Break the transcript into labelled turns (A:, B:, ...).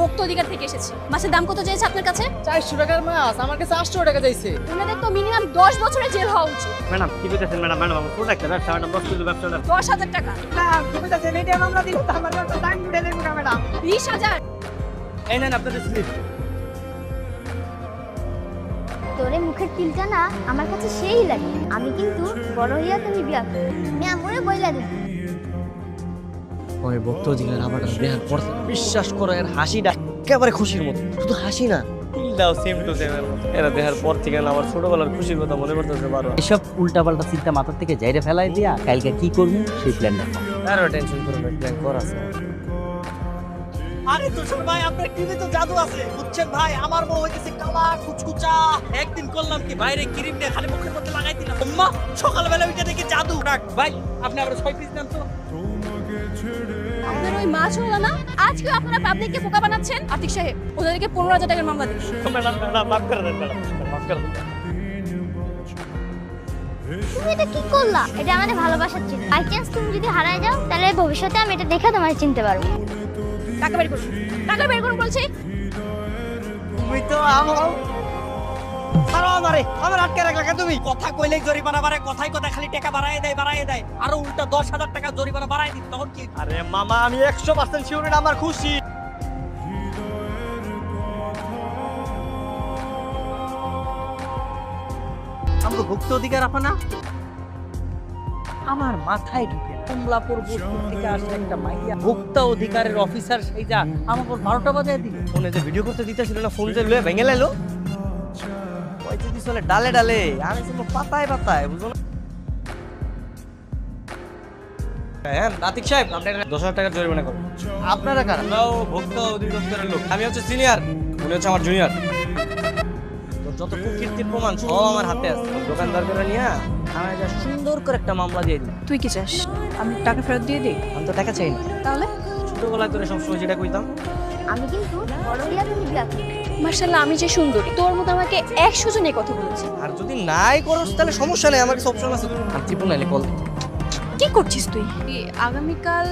A: ভক্ত অধিকার থেকে এসেছি। মাছের দাম কত চেয়েছে আপনার কাছে?
B: 400 টাকার মাছ আমার কাছে 800 টাকা চাইছে।
A: ওনাদের তো মিনিমাম 10 বছরের জেল হওয়া উচিত।
C: ম্যাডাম কি বলতেছেন ম্যাডাম? ম্যাডাম আমার ছোট একটা ব্যবসা, ম্যাডাম 10 কিলো ব্যবসা।
A: 10,000 টাকা।
B: তুমি তো জেনে দিয়ে মামলা দিলে তো আমার কাছে টাইম উঠে দেব না ম্যাডাম।
A: 20,000।
C: এই নেন আপনাদের স্লিপ।
D: তোরে মুখের তিলটা না আমার কাছে সেই লাগে। আমি কিন্তু বড় হইয়া তুমি বিয়া করব। আমি আমরে বইলা দিই।
C: ওই ভক্ত অধিকার আমার দেহার পর বিশ্বাস করো এর হাসিটা একেবারে খুশির মতো, শুধু হাসি না, তিলটাও সেম টু সেম। এরা দেহার পর থেকে আমার ছোটবেলার খুশির কথা মনে করতেছে পারো।
E: এসব উল্টাপাল্টা চিন্তা মাথার থেকে যাইরে ফেলাই দিয়া কালকে কি করবো সেই প্ল্যান দেখো।
C: আরো টেনশন করো না, প্ল্যান করা আছে।
B: আরে তুষার ভাই আপনার টিভি তো জাদু আছে বুঝছেন ভাই। আমার বউ হইতেছে কালা কুচকুচা। একদিন করলাম কি বাইরে ক্রিম দিয়ে খালি মুখের মধ্যে লাগাই দিলাম, আম্মা সকালবেলা ওইটা দেখে জাদু। রাখ ভাই আপনি আবার 6 পিস দেন তো।
A: আপনার ওই মাছ হলো না, আজকে আপনারা পাবলিককে বোকা বানাচ্ছেন। আতিক সাহেব, ওদেরকে 15,000 টাকার মামলা দিন।
C: ম্যাডাম ম্যাডাম মাফ করে দেন ম্যাডাম, মাফ করে দেন।
D: তুমি এটা কি করলা? এটা আমাদের ভালোবাসার চিহ্ন। বাই চান্স তুমি যদি হারায় যাও তাহলে ভবিষ্যতে আমি এটা দেখে তোমায় চিনতে পারবো।
A: টাকা বের করুন, টাকা বের করুন বলছি।
B: তুমি তো আমার ছাড়ো আমারে, আমার আটকে রাখলা কেন তুমি? কথা কইলেই জরিমানা বাড়ায়, কথাই কথা খালি টাকা বাড়ায় দেয় আর উল্টা 10,000 টাকা জরিমানা বাড়ায় দিন। তখন কি?
C: আরে মামা আমি 100% শিওর এটা আমার খুশি।
B: আমরা ভুক্ত অধিকার আপা না?
E: আমার মাথায় ঢুকে কমলাপুর বোলপুর থেকে আসে একটা মাইয়া ভোক্তা অধিকারের অফিসার সেই যা আমার পর 12টা বাজায় দিল।
C: ফোনে যে ভিডিও করতে দিতেছিল না, ফোন যে লয়ে ভেঙে লাইলো। ওই যে দিছলে ডালে ডালে, আমি ছিল পাতায় পাতায়, বুঝো না? হ্যাঁ আতিক সাহেব আপনি 10,000 টাকা জরিমানা করুন।
B: আপনারা কারা?
C: আমরাও ভোক্তা অধিদপ্তরের লোক। আমি হচ্ছে সিনিয়র, উনি হচ্ছে আমার জুনিয়র। তোর যত কুকীর্তির প্রমাণ সব আমার হাতে আছে। দোকানদার করে নিয়ে আমি যা সুন্দর করে একটা মামলা দিয়ে দিই।
A: তুই কি চাস? আমি টাকা ফেরত দিয়ে দিই?
C: আমি তো টাকা চাই না,
A: তাহলে
C: ছোটবেলায় তোরে সবসময় যেটা কইতাম।
D: আমি কিন্তু বড় হইয়া তুমি বিয়া করব।
A: মার্শাল্লাহ, আমি যে সুন্দরী, তোর মতো আমাকে 100 জন এই কথা বলেছে।
C: আর যদি নাই করস তাহলে সমস্যা নেই, আমার কাছে অপশন আছে। আর চিপু নাইলে কল।
A: কি করছিস তুই? আগামীকাল